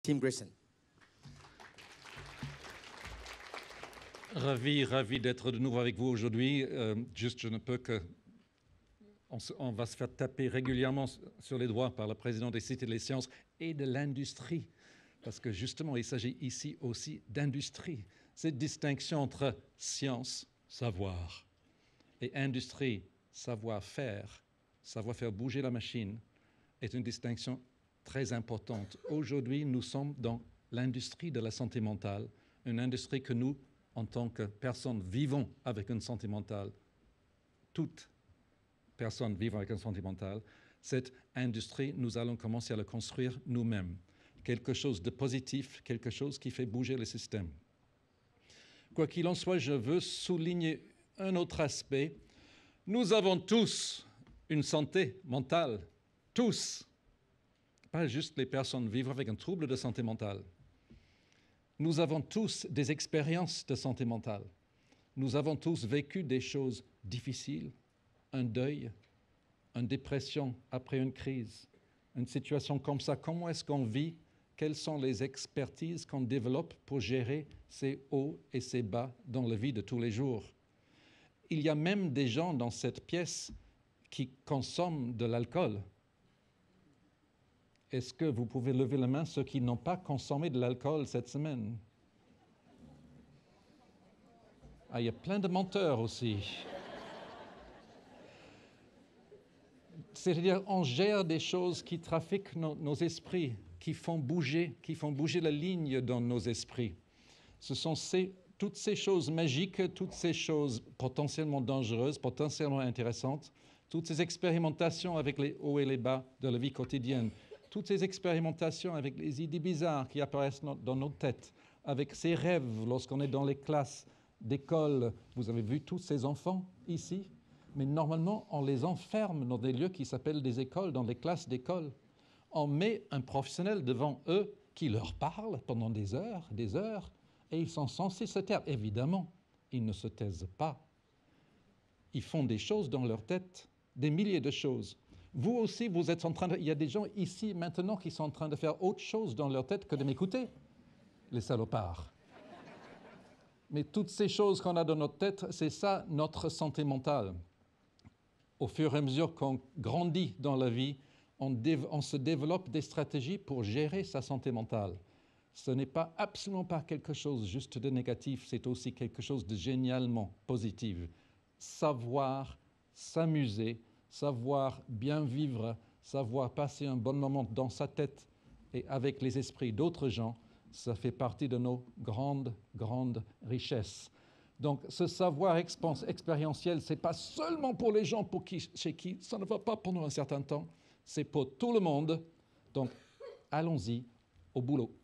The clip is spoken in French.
Tim Grayson. Ravi d'être de nouveau avec vous aujourd'hui. Juste, je ne peux que... On va se faire taper régulièrement sur les doigts par le président des Cités des Sciences et de l'industrie, parce que justement, il s'agit ici aussi d'industrie. Cette distinction entre science, savoir, et industrie, savoir-faire bouger la machine, est une distinction très importante. Aujourd'hui, nous sommes dans l'industrie de la santé mentale, une industrie que nous, en tant que personnes vivant avec une santé mentale, toutes personnes vivant avec une santé mentale, cette industrie, nous allons commencer à la construire nous-mêmes. Quelque chose de positif, quelque chose qui fait bouger le système. Quoi qu'il en soit, je veux souligner un autre aspect. Nous avons tous une santé mentale, tous, pas juste les personnes vivant avec un trouble de santé mentale. Nous avons tous des expériences de santé mentale. Nous avons tous vécu des choses difficiles, un deuil, une dépression après une crise, une situation comme ça. Comment est-ce qu'on vit? Quelles sont les expertises qu'on développe pour gérer ces hauts et ces bas dans la vie de tous les jours? Il y a même des gens dans cette pièce qui consomment de l'alcool. Est-ce que vous pouvez lever la main ceux qui n'ont pas consommé de l'alcool cette semaine? Ah, il y a plein de menteurs aussi. C'est-à-dire, on gère des choses qui trafiquent nos esprits, qui font bouger la ligne dans nos esprits. Ce sont toutes ces choses magiques, toutes ces choses potentiellement dangereuses, potentiellement intéressantes, toutes ces expérimentations avec les hauts et les bas de la vie quotidienne, toutes ces expérimentations avec les idées bizarres qui apparaissent dans nos têtes, avec ces rêves lorsqu'on est dans les classes d'école. Vous avez vu tous ces enfants ici? Mais normalement, on les enferme dans des lieux qui s'appellent des écoles, dans les classes d'école. On met un professionnel devant eux qui leur parle pendant des heures, et ils sont censés se taire. Évidemment, ils ne se taisent pas. Ils font des choses dans leur tête, des milliers de choses. Vous aussi, vous êtes en train de... Il y a des gens ici maintenant qui sont en train de faire autre chose dans leur tête que de m'écouter, les salopards. Mais toutes ces choses qu'on a dans notre tête, c'est ça notre santé mentale. Au fur et à mesure qu'on grandit dans la vie, on se développe des stratégies pour gérer sa santé mentale. Ce n'est absolument pas quelque chose juste de négatif, c'est aussi quelque chose de génialement positif. Savoir s'amuser, savoir bien vivre, savoir passer un bon moment dans sa tête et avec les esprits d'autres gens, ça fait partie de nos grandes richesses. Donc, ce savoir expérientiel, ce n'est pas seulement pour les gens chez qui ça ne va pas pendant un certain temps, c'est pour tout le monde. Donc, allons-y, au boulot.